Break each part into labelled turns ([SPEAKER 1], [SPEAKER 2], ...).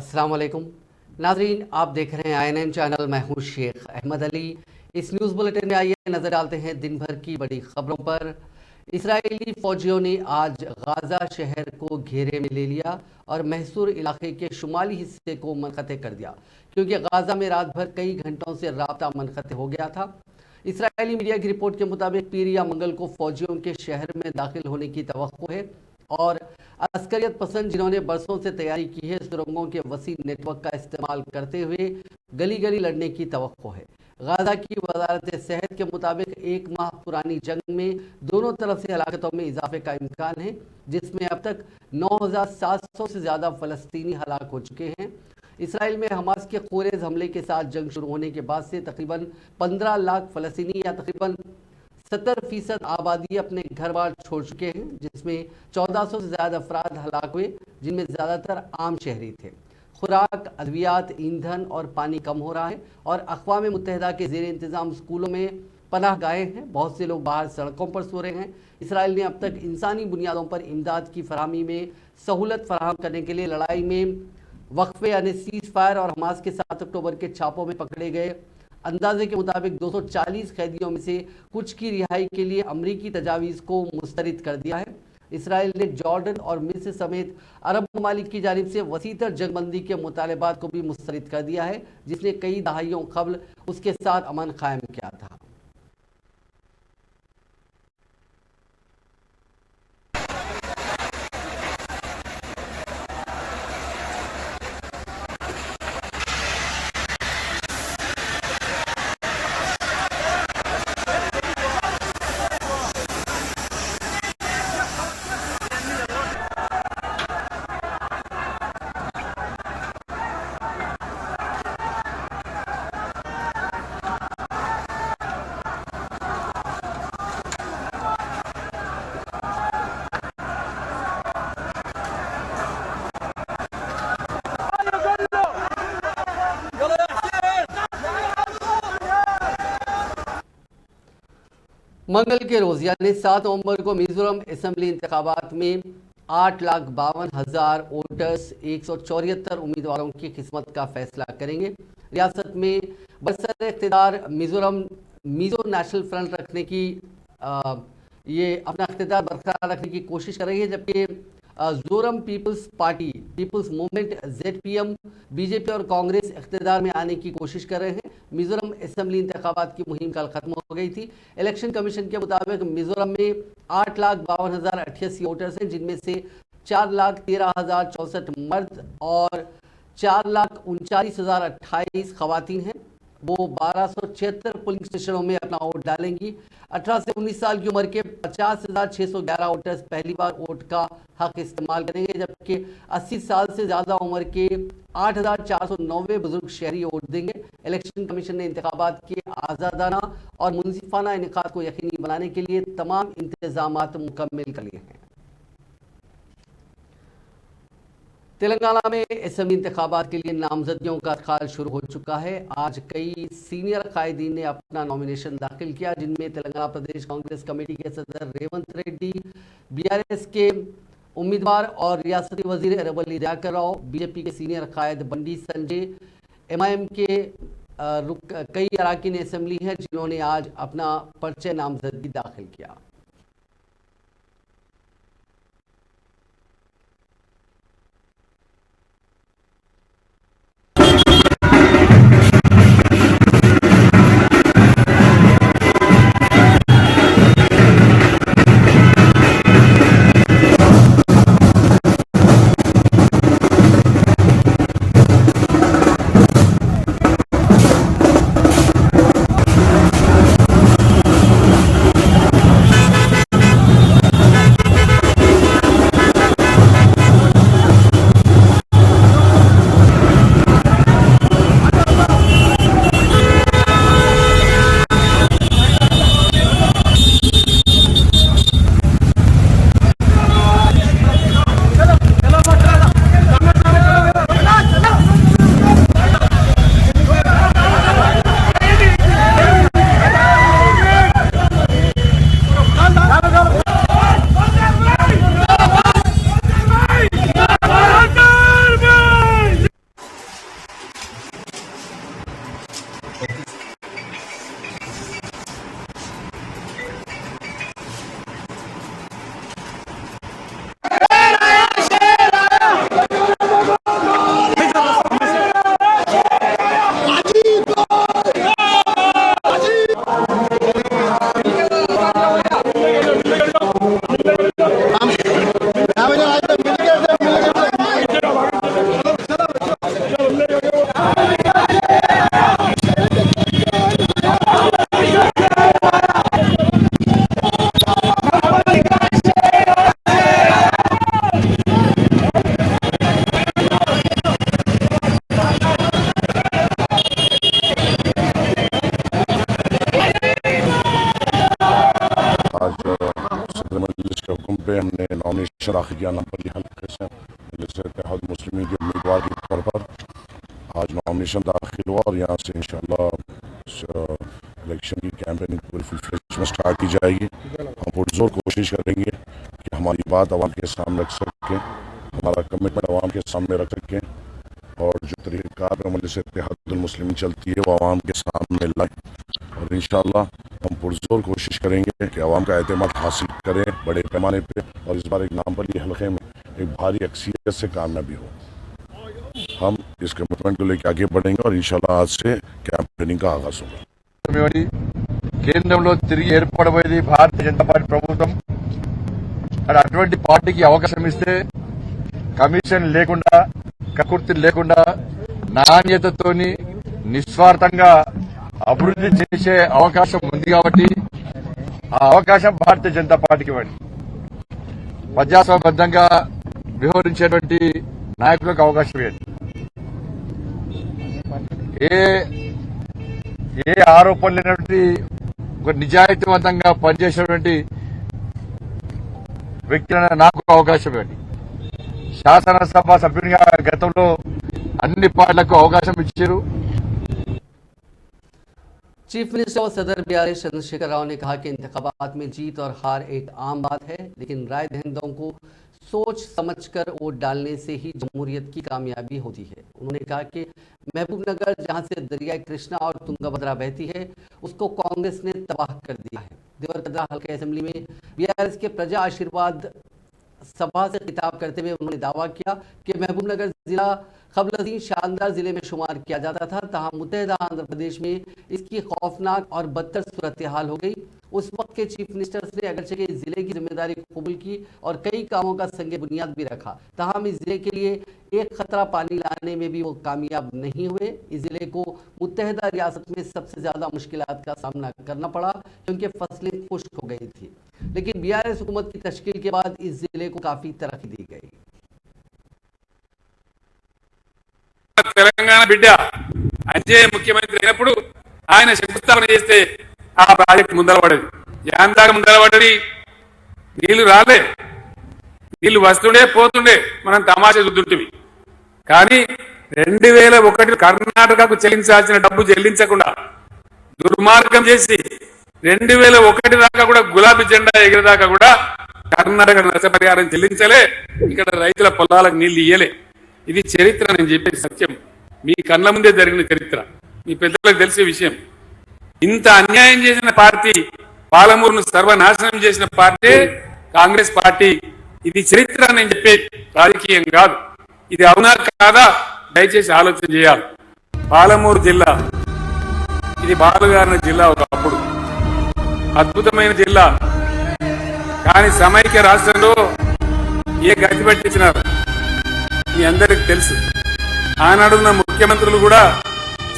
[SPEAKER 1] अस्सलाम वालेकुम नाजरीन, आप देख रहे हैं INN चैनल। मैं हूँ शेख अहमद अली। इस न्यूज़ बुलेटिन में आइए नज़र डालते हैं दिन भर की बड़ी खबरों पर। इसराइली फौजियों ने आज गाज़ा शहर को घेरे में ले लिया और महसूर इलाके के शुमाली हिस्से को मुनक़ते कर दिया, क्योंकि गाज़ा में रात भर कई घंटों से राब्ता मुनक़ते हो गया था। इसराइली मीडिया की रिपोर्ट के मुताबिक पीर या मंगल को फौजियों के शहर में दाखिल होने की तवक्को है और अस्करियत पसंद जिन्होंने बरसों से तैयारी की है, सुरंगों के वसी नेटवर्क का इस्तेमाल करते हुए गली गली लड़ने की तवक्को है। गाज़ा की वजारत सेहत के मुताबिक 1 माह पुरानी जंग में दोनों तरफ से हलाकतों में इजाफे का इम्कान है, जिसमें अब तक 9,700 से ज़्यादा फ़लस्तीनी हलाक हो चुके हैं। इसराइल में हमास के खूरेज़ हमले के साथ जंग शुरू होने के बाद से तकरीबन 15 लाख फ़लस्तीनी या तकरीबन 70% आबादी अपने घर बार छोड़ चुके हैं, जिसमें 1400 से ज़्यादा अफराद हलाक हुए, जिनमें ज़्यादातर आम शहरी थे। खुराक, अद्वियात, ईंधन और पानी कम हो रहा है और अक़वाम मुत्तहिदा के ज़ेर इंतज़ाम स्कूलों में पनाह गाहें हैं। बहुत से लोग बाहर सड़कों पर सो रहे हैं। इसराइल ने अब तक इंसानी बुनियादों पर इमदाद की फराहमी में सहूलत फराहम करने के लिए लड़ाई में वक्फे यानी सीज़ फायर और हमास के 7 अक्टूबर के छापों में पकड़े गए अंदाजे के मुताबिक 240 कैदियों में से कुछ की रिहाई के लिए अमरीकी तजावीज़ को मुस्तरद कर दिया है। इसराइल ने जॉर्डन और मिस्र समेत अरब ममालिक की जानिब से वसीतर जंगबंदी के मुतालबात को भी मुस्तरद कर दिया है, जिसने कई दहाइयों कबल उसके साथ अमन कायम किया था। मंगल के रोज़ यानी 7 नवंबर को मिजोरम असम्बली इंतखाबात में 8,52,000 वोटर्स 174 उम्मीदवारों की किस्मत का फैसला करेंगे। रियासत में बरसर इख्तिदार मिजो नेशनल फ्रंट रखने की ये अपना इख्तिदार बरकरार रखने की कोशिश कर रही है, जबकि Zoram People's Party, People's Movement, ZPM, BJP और कांग्रेस इख्तिदार में आने की कोशिश कर रहे हैं। मिजोरम असम्बली इंतखाबात की मुहिम कल खत्म हो गई थी। इलेक्शन कमीशन के मुताबिक मिजोरम में 8,52,088 वोटर्स हैं, जिनमें से 4,13,064 मर्द और 4,39,028 खवातीन हैं। वो 1276 पोलिंग स्टेशनों में अपना वोट डालेंगी। 18 से 19 साल की उम्र के 50,611 वोटर्स पहली बार वोट का हक इस्तेमाल करेंगे, जबकि 80 साल से ज़्यादा उम्र के 8,490 बुजुर्ग शहरी वोट देंगे। इलेक्शन कमीशन ने इंतखाबात के आज़ादाना और मुनसिफाना इनेकाद को यकीनी बनाने के लिए तमाम इंतजामात मुकम्मल कर लिए हैं। तेलंगाना में असम्बली इंतखाबात के लिए नामजदगियों का अदखाल शुरू हो चुका है। आज कई सीनियर कायदीन ने अपना नॉमिनेशन दाखिल किया, जिनमें तेलंगाना प्रदेश कांग्रेस कमेटी के सदर रेवंत रेड्डी, BRS के उम्मीदवार और रियासती वजीर अरवली दयाकर राव, BJP के सीनियर कायद बंडी संजय, MIM के कई अरकान असम्बली हैं, जिन्होंने आज अपना पर्चे नामजदगी दाखिल किया।
[SPEAKER 2] नॉमिनेशन दाखिल किया नंबर हल्के से इत्तेहाद मुस्लिमीन के उम्मीदवार के तौर पर। आज नॉमिनेशन दाखिल हुआ और यहाँ से इंशाल्लाह इलेक्शन की कैंपेनिंग पूरी फुल फ्लेज में स्टार्ट की जाएगी। हम पुरजोर कोशिश करेंगे कि हमारी बात आवाम के सामने रख सकें, हमारा कमिटमेंट आवाम के सामने रख सकें और जो तरीक़ाकार में मजलिस इत्तेहाद मुस्लिमीन चलती है वो आवाम के सामने लाएं और इंशाल्लाह हम पुरजोर कोशिश करेंगे कि आवाम का एतमाद हासिल करें बड़े पैमाने पे और इस बार एक नामपली हल्के में एक भारी अक्सरियत से कामयाबी हो। हम इस कमिटमेंट को लेकर आगे बढ़ेंगे और इंशाल्लाह आज से कैंपेनिंग का आगाज होगा।
[SPEAKER 3] కేంద్రంలో తిరిగి ఏర్పడబోయేది భారతీయ జనతా పార్టీ ప్రభుత్వం. అటువంటి పార్టీకి అవకాశం ఇస్తే కమిషన్ లేకుండా కకుర్తి లేకుండా నాణ్యతతోని నిస్వార్థంగా అభివృద్ధి చేసే అవకాశం ఉంది కాబట్టి ఆ అవకాశం భారతీయ జనతా పార్టీకి ఇవ్వండి. ప్రజాస్వామ్యబద్ధంగా వ్యవహరించేటువంటి నాయకులకు అవకాశం ఇవ్వండి. ఏ ఆరోపణలు లేనటువంటి ఒక నిజాయితీవంతంగా పనిచేసేటువంటి వ్యక్తులను నాకు అవకాశం ఇవ్వండి. శాసనసభ సభ్యునిగా గతంలో అన్ని పార్టీలకు అవకాశం ఇచ్చారు.
[SPEAKER 1] चीफ मिनिस्टर और सदर BRS चंद्रशेखर राव ने कहा कि इंतखाबात में जीत और हार एक आम बात है, लेकिन राय दहिंदों को सोच समझकर वोट डालने से ही जमहूरियत की कामयाबी होती है। उन्होंने कहा कि महबूबनगर जहां से दरियाई कृष्णा और तुंगभद्रा बहती है उसको कांग्रेस ने तबाह कर दिया है। देवरकद्रा हल्का असेंबली में BRS के प्रजा आशीर्वाद सभा से खिताब करते हुए उन्होंने दावा किया कि महबूबनगर जिला क़ब्ल शानदार जिले में शुमार किया जाता था, तहाँ मुत्तहदा आंध्र प्रदेश में इसकी खौफनाक और बदतर सूरत हाल हो गई। उस वक्त के चीफ मिनिस्टर्स ने अगरचे के जिले की जिम्मेदारी कबूल की और कई कामों का संगे बुनियाद भी रखा, तहम इस जिले के लिए एक खतरा पानी लाने में भी वो कामयाब नहीं हुए। इस जिले को मुत्तहदा रियासत में सबसे ज्यादा मुश्किलात का सामना करना पड़ा क्योंकि फसलें खुश्क हो गई थी, लेकिन BRS हुकूमत की तश्कील के बाद इस जिले को काफी तरक्की दी गई।
[SPEAKER 4] తెలంగాణ బిడ్డ అంజయ్య ముఖ్యమంత్రి అయినప్పుడు ఆయన శంకుస్థాపన చేస్తే ఆ ప్రాజెక్ట్ ముందరపడేది. యాందాక ముందరపడ్డది, నీళ్లు రాలే, నీళ్లు వస్తుండే పోతుండే, మనం తమాషా చూస్తుంటివి. కానీ 2001 కర్ణాటకకు చెల్లించాల్సిన డబ్బు చెల్లించకుండా దుర్మార్గం చేసి 2001 దాకా కూడా గులాబీ జెండా ఎగిరేదాకా కూడా కర్ణాటక నష్టపరిహారం చెల్లించలే, ఇక్కడ రైతుల పొలాలకు నీళ్లు ఇయ్యలే. ఇది చరిత్ర, నేను చెప్పే సత్యం, మీ కళ్ళ ముందే జరిగిన చరిత్ర, మీ పెద్దలకు తెలిసే విషయం. ఇంత అన్యాయం చేసిన పార్టీ, పాలమూరును సర్వనాశనం చేసిన పార్టీ కాంగ్రెస్ పార్టీ. ఇది చరిత్ర, నేను చెప్పే రాజకీయం కాదు. ఇది అవునా కాదా దయచేసి ఆలోచన చేయాలి. పాలమూరు జిల్లా ఇది బాలుగారిన జిల్లా, ఒకప్పుడు అద్భుతమైన జిల్లా. కానీ సమైక్య రాష్ట్రంలో ఏ గతి పట్టించినారు మీ అందరికి తెలుసు. ఆనాడున్న ముఖ్యమంత్రులు కూడా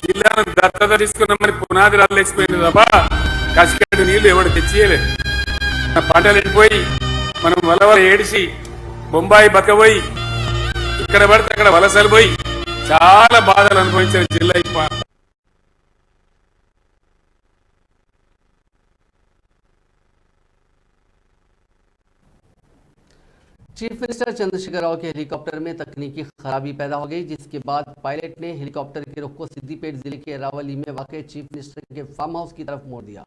[SPEAKER 4] జిల్లాను దత్తత తీసుకున్నామని పునాది రాలేసిపోయింది తప్ప కసికట్టు నీళ్లు ఎవడు తెచ్చియలేదు. పంటలు ఎండిపోయి మనం వలవల ఏడిసి బొంబాయి బతకపోయి ఇక్కడ పడితే అక్కడ వలసలు పోయి చాలా బాధలు అనుభవించిన జిల్లా
[SPEAKER 1] चीफ मिनिस्टर चंद्रशेखर राव के हेलीकॉप्टर में तकनीकी खराबी पैदा हो गई, जिसके बाद पायलट ने हेलीकॉप्टर के रुख को सिद्दीपेट जिले के रावली में वाक़ चीफ मिनिस्टर के फार्म हाउस की तरफ मोड़ दिया।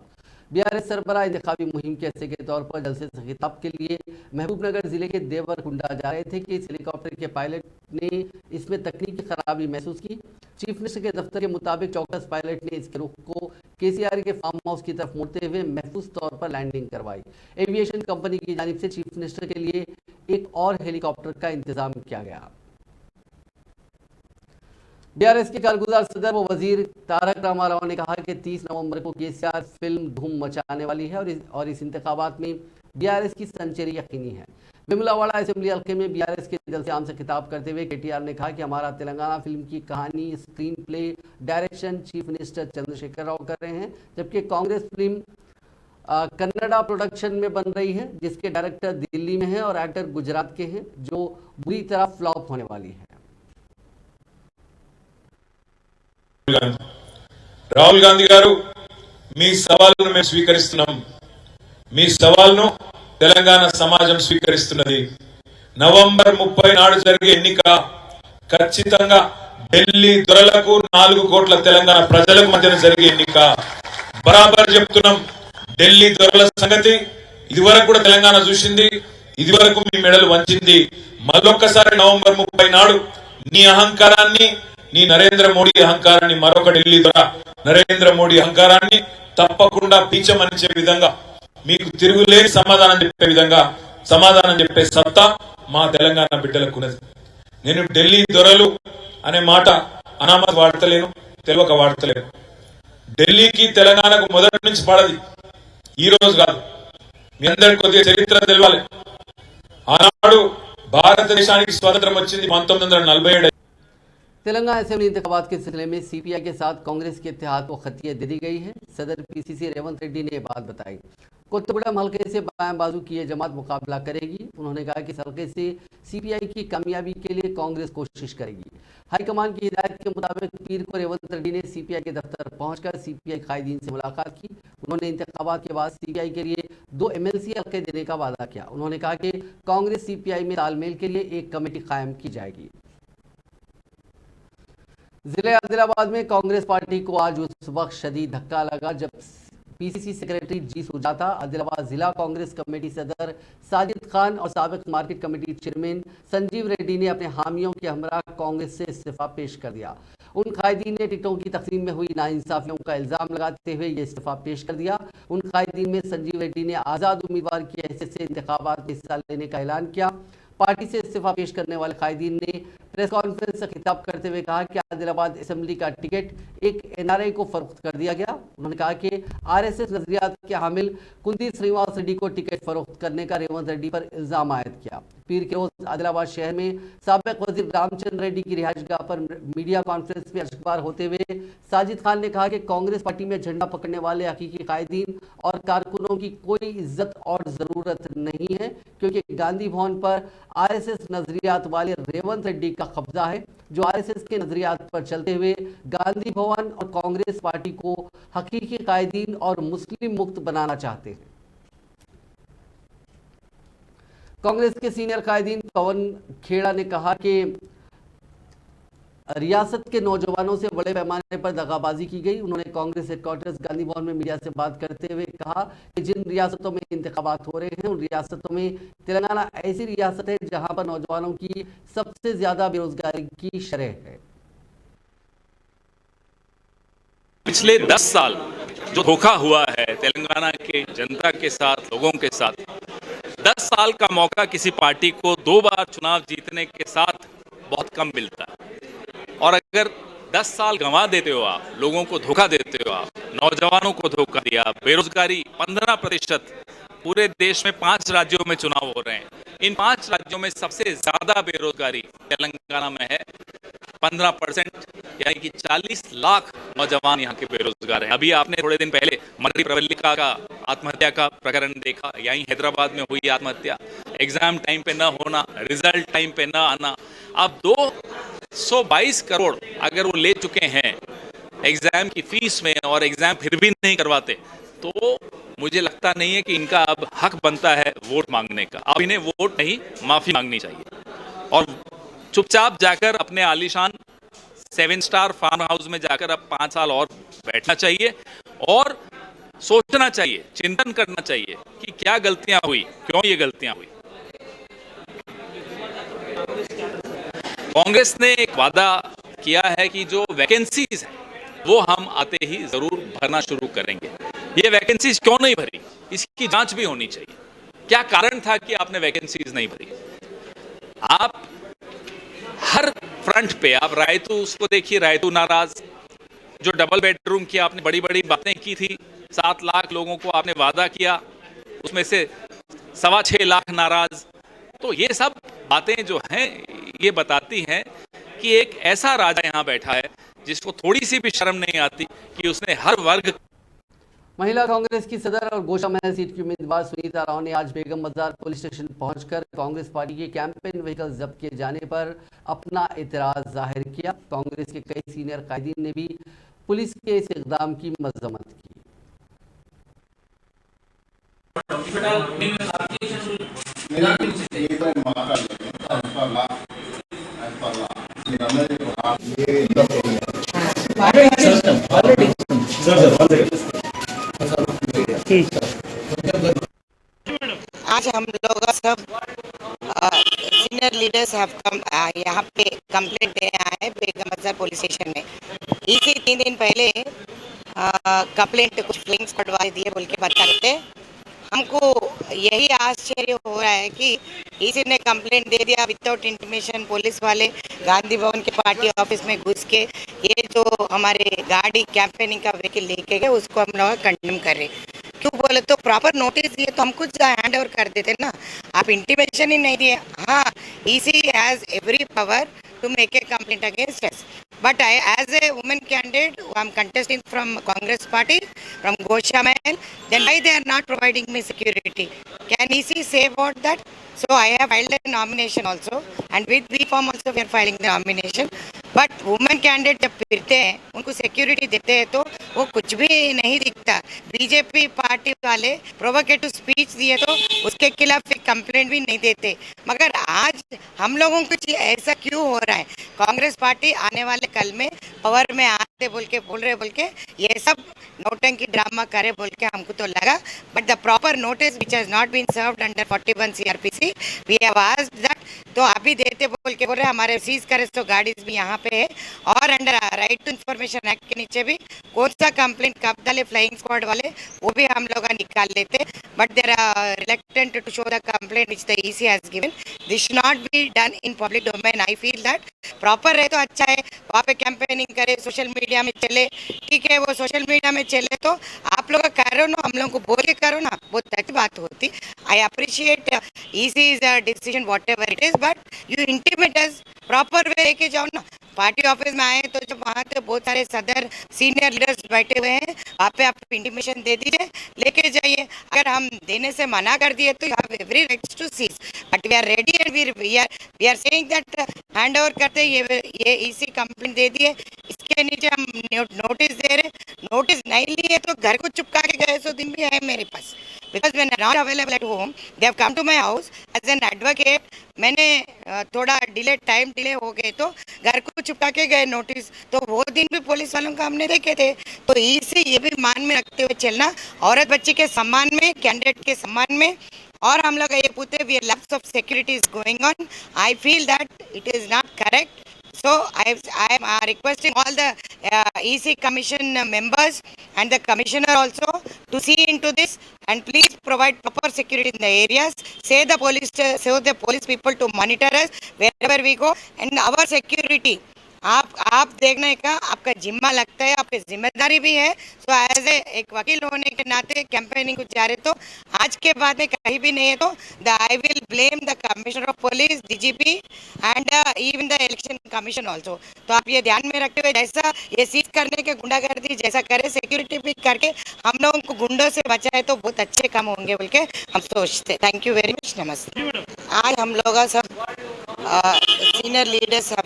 [SPEAKER 1] BRS सरबराह इंतखाबी मुहिम के हिस्से के तौर पर जलसे से खिताब के लिए महबूबनगर जिले के देवरकुंडा जा रहे थे कि इस हेलीकॉप्टर के पायलट ने इसमें तकनीकी खराबी महसूस की। चीफ मिनिस्टर के दफ्तर के मुताबिक चौकस पायलट ने इसके रुख को KCR के फार्म हाउस की तरफ मोड़ते हुए महफूज तौर पर लैंडिंग करवाई। एविएशन कंपनी की जानिब से चीफ मिनिस्टर के लिए एक और हेलीकॉप्टर का इंतजाम किया गया। BRS के कारगुजार सदर व वजीर तारक रामाराव ने कहा कि 30 नवंबर को KCR फिल्म धूम मचाने वाली है और इस इंतखाबात में BRS की सेंचुरी यकीनी है। विमलावाड़ा असेंबली हल्के में BRS के जलसे आम से खिताब करते हुए KTR ने कहा कि हमारा तेलंगाना फिल्म की कहानी, screen play, direction chief minister Chandrashekhar Rao कर रहे हैं, जबकि कांग्रेस फिल्म कन्नड़ा प्रोडक्शन में बन रही है, जिसके डायरेक्टर दिल्ली में है और एक्टर गुजरात के हैं, जो बुरी तरह फ्लॉप होने वाली है।
[SPEAKER 5] రాహుల్ గాంధీ గారు, మీ సవాలును మేము స్వీకరిస్తున్నాం. మీ సవాలును తెలంగాణ సమాజం స్వీకరిస్తున్నది. నవంబర్ 30 నాడు జరిగే ఎన్నిక ఖచ్చితంగా ఢిల్లీ దొరలకు 4 కోట్ల తెలంగాణ ప్రజలకు మధ్యన జరిగే ఎన్నిక. బరాబర్ చెప్తున్నాం, ఢిల్లీ దొరల సంగతి ఇదివరకు కూడా తెలంగాణ చూసింది, ఇదివరకు మీ మెడలు వంచింది. మళ్ళొక్కసారి నవంబర్ 30 నాడు నీ అహంకారాన్ని, నీ నరేంద్ర మోడీ అహంకారాన్ని, మరొక ఢిల్లీ దొర నరేంద్ర మోడీ అహంకారాన్ని తప్పకుండా పీచమనిచ్చే విధంగా, మీకు తిరుగులేని సమాధానం చెప్పే విధంగా సమాధానం చెప్పే సత్తా మా తెలంగాణ బిడ్డలకు ఉన్నది. నేను ఢిల్లీ దొరలు అనే మాట అనామత్ వాడతలేను, తెలియక వాడతలేను. ఢిల్లీకి తెలంగాణకు మొదటి నుంచి పడది, ఈ రోజు కాదు. మీ అందరికి కొద్దిగా చరిత్ర తెలవాలి. ఆనాడు భారతదేశానికి స్వాతంత్రం వచ్చింది 1947.
[SPEAKER 1] तेलंगाना असेंबली इंतखाबात के सिलसिले में सीपीआई के साथ कांग्रेस के इत्तेहाद को खतियत दे दी गई है। सदर पीसीसी रेवंत रेड्डी ने ये बात बताई। कोत्तगुड़म हल्के से बायां बाजू की ये जमात मुकाबला करेगी। उन्होंने कहा कि इस हल्के से सीपीआई की कामयाबी के लिए कांग्रेस कोशिश करेगी। हाईकमान की हिदायत के मुताबिक पीर को रेवंत रेड्डी ने सीपीआई के दफ्तर पहुंचकर सीपीआई कायदीन से मुलाकात की। उन्होंने इंतखाबात के बाद सीपीआई के लिए 2 MLC हल्के देने का वादा किया। उन्होंने कहा कि कांग्रेस सीपीआई में तालमेल के लिए एक कमेटी कायम की जाएगी। जिले आदिलाबाद में कांग्रेस पार्टी को आज उस वक्त शदीद धक्का लगा जब पीसीसी सेक्रेटरी जी सुजाता, आदिलाबाद जिला कांग्रेस कमेटी सदर साजिद खान और साबिक market committee chairman Sanjeev Reddy ने अपने हामियों के हमरा कांग्रेस से इस्तीफा पेश कर दिया। उन कायदीन ने टिकटों की तकसीम में हुई नाइंसाफियों का इल्जाम लगाते हुए ये इस्तीफा पेश कर दिया। उन कायदीन में संजीव रेड्डी ने आज़ाद उम्मीदवार की हैसियत से इंतखाबात में हिस्सा लेने का ऐलान किया। पार्टी से इस्तीफा पेश करने वाले कायदीन ने प्रेस कॉन्फ्रेंस से खिताब करते हुए कहा कि आदिलाबाद असेंबली का टिकट एक एनआरआई को फरोख्त कर दिया गया। उन्होंने कहा कि आरएसएस नजरियात के हामिल कुंती श्रीनिवास रेड्डी को टिकट फरोख्त करने का रेवंत रेड्डी पर इल्जाम आयद किया। पीर के रोज आदिलाबाद शहर में साबिक वजीर रामचंद्र रेड्डी की रिहाइशगाह पर मीडिया कॉन्फ्रेंस में अखबार होते हुए साजिद खान ने कहा कि कांग्रेस पार्टी में झंडा पकड़ने वाले हकीकी कायदीन और कारकुनों की कोई इज्जत और ज़रूरत नहीं है, क्योंकि गांधी भवन पर आरएसएस नजरियात वाले रेवंत रेड्डी का कब्जा है, जो आरएसएस के नजरियात पर चलते हुए गांधी भवन और कांग्रेस पार्टी को हकीकी कायदीन और मुस्लिम मुक्त बनाना चाहते हैं। कांग्रेस के सीनियर कायदीन पवन खेड़ा ने कहा कि रियासत के नौजवानों से बड़े पैमाने पर दगाबाजी की गई। उन्होंने कांग्रेस हेडक्वार्टर्स गांधी भवन में मीडिया से बात करते हुए कहा कि जिन रियासतों में इंतखाबात हो रहे हैं उन रियासतों में तेलंगाना ऐसी रियासत है जहां पर नौजवानों की सबसे ज्यादा बेरोजगारी की शरह है।
[SPEAKER 6] पिछले 10 साल जो धोखा हुआ है तेलंगाना के जनता के साथ, लोगों के साथ, 10 साल का मौका किसी पार्टी को 2 बार चुनाव जीतने के साथ बहुत कम मिलता है। और अगर 10 साल गंवा देते हो आप, लोगों को धोखा देते हो आप, नौजवानों को धोखा दिया, बेरोजगारी 15%, पूरे देश में 5 राज्यों में चुनाव हो रहे हैं, इन 5 राज्यों में सबसे ज्यादा बेरोजगारी तेलंगाना में है, 15%, यानी कि 40 लाख नौजवान यहाँ के बेरोजगार हैं। अभी आपने थोड़े दिन पहले मंत्री प्रवल्लिका का आत्महत्या का प्रकरण देखा, यहीं हैदराबाद में हुई आत्महत्या, एग्जाम टाइम पे न होना, रिजल्ट टाइम पे न आना। अब 222 करोड़ अगर वो ले चुके हैं एग्जाम की फीस में और एग्जाम फिर भी नहीं करवाते, तो मुझे लगता नहीं है कि इनका अब हक बनता है वोट मांगने का। अब इन्हें वोट नहीं, माफी मांगनी चाहिए और चुपचाप जाकर अपने आलीशान 7 स्टार फार्म हाउस में जाकर अब 5 साल और बैठना चाहिए और सोचना चाहिए, चिंतन करना चाहिए कि क्या गलतियां हुई, क्यों ये गलतियां हुई। कांग्रेस ने एक वादा किया है कि जो वैकेंसीज है वो हम आते ही जरूर भरना शुरू करेंगे। ये वैकेंसीज क्यों नहीं भरी, इसकी जांच भी होनी चाहिए। क्या कारण था कि आपने वैकेंसीज नहीं भरी? आप हर फ्रंट पे, आप रायतू उसको देखिए, रायतू नाराज, जो डबल बेडरूम की आपने बड़ी बड़ी बातें की थी, 7 लाख लोगों को आपने वादा किया, उसमें से 6.25 लाख नाराज। तो ये सब बातें जो हैं ये बताती हैं कि एक ऐसा राजा यहाँ बैठा है जिसको थोड़ी सी भी शर्म नहीं आती कि उसने हर वर्ग।
[SPEAKER 1] महिला कांग्रेस की सदर और गोशा महल सीट की उम्मीदवार सुनीता राव ने आज बेगम बाजार पुलिस स्टेशन पहुंचकर कांग्रेस पार्टी के कैंपेन व्हीकल जब्त किए जाने पर अपना एतराज जाहिर किया। कांग्रेस के कई सीनियर कायदीन ने भी पुलिस के इस इक़दाम की मजम्मत की।
[SPEAKER 7] आज हम लोग सब सीनियर लीडर्स हैव कम यहाँ पे कंप्लेंट देने आए हैं बेगम बाजार पुलिस स्टेशन में। इसी 3 दिन पहले कंप्लेंट कुछ फ्लिंग स्क्वाड वाले दिए बोल के बता रहे थे। हमको यही आश्चर्य हो रहा है कि इसी ने कंप्लेंट दे दिया विदाउट इंटीमेशन। पुलिस वाले गांधी भवन के पार्टी ऑफिस में घुस के ये जो हमारे गाड़ी कैंपेनिंग का व्हीकल लेके गए उसको हम लोग कंडेम कर रहे। क्यों बोले तो प्रॉपर नोटिस दिए तो हम कुछ हैंड ओवर कर देते ना। आप इंटीमेशन ही नहीं दिए। हाँ, EC has every power to make a complaint against us. But I, as a woman candidate, I am contesting from Congress party, from Gosha Mahal, then why they are not providing me security? Can EC say about that? So I have filed a nomination also, and with B form also we are filing the nomination. But women candidate जब फिरते हैं उनको security देते हैं तो वो कुछ भी नहीं दिखता। बीजेपी पार्टी वाले प्रोवोकेटिव स्पीच दिए तो उसके खिलाफ कंप्लेंट भी नहीं देते। मगर आज हम लोगों को ऐसा क्यों हो रहा है? कांग्रेस पार्टी आने वाले कल में पावर में आते बोल के ये सब नौटंकी ड्रामा करे बोल के हमको तो लगा। But the proper notice which has not been served under 41 CRPC we have asked that, तो अभी देते बोल के बोल रहे हमारे सीज करे तो गाड़ीज भी यहाँ पे है। और under right to information act के नीचे भी कौन सा कंप्लेंट कब डाले फ्लाइंग स्क्वाड वाले वो भी हम लोग निकाल लेते। But there are reluctant to show the complaint which the EC has given. This should not be done in public domain. I feel that proper रहे तो अच्छा है। वहाँ पे कैंपेनिंग करे, सोशल मीडिया में चले, ठीक है। वो सोशल मीडिया में चले तो आप लोग करो ना, हम लोग को बोल के करो ना, बहुत अच्छी बात होती। I appreciate EC is a decision what ever it is, but you intimate us proper way लेके जाओ ना। पार्टी ऑफिस में आए तो जब वहाँ पे बहुत सारे सदर सीनियर लीडर्स बैठे हुए हैं, वहाँ पे आप इंटीमेशन दे दीजिए, लेके जाइए। अगर हम देने से मना कर दिए तो you have every rights to seize, but we are ready and we are saying that hand over करते ये EC कंप्लेंट दे दिए, इसके नीचे हम नोटिस दे रहे। नोटिस नहीं लिए तो घर को चुपका के गए सो दिन भी है मेरे पास, because when not available at home they have come to my house as an advocate। मैंने थोड़ा टाइम डिले हो गए तो घर को चुपका के गए नोटिस, तो वो दिन भी पुलिस वालों का हमने देखे थे। तो इसी ये भी मान में रखते हुए चलना, औरत बच्ची के सम्मान में, कैंडिडेट के सम्मान में। और हम लोग ये पूछते we lapse of security is going on. I feel that it is not correct. So I am requesting all the EC commission members and the commissioner also to see into this and please provide proper security in the areas. Say the police people to monitor us wherever we go and our security आप देखने का आपका जिम्मा लगता है, आपकी जिम्मेदारी भी है। सो एज एक वकील होने के नाते कैंपेनिंग को जा रहे तो आज के बाद में कहीं भी नहीं है तो I will blame the commissioner of police, DGP and even the election commission also. तो आप ये ध्यान में रखते हुए जैसा ये सीज करने के गुंडागर्दी जैसा करे, सिक्योरिटी भी करके हम लोगों को गुंडों से बचाए तो बहुत अच्छे काम होंगे बोल के हम सोचते। Thank you very much. नमस्ते। आज हम लोग सब सीनियर लीडर्स हैव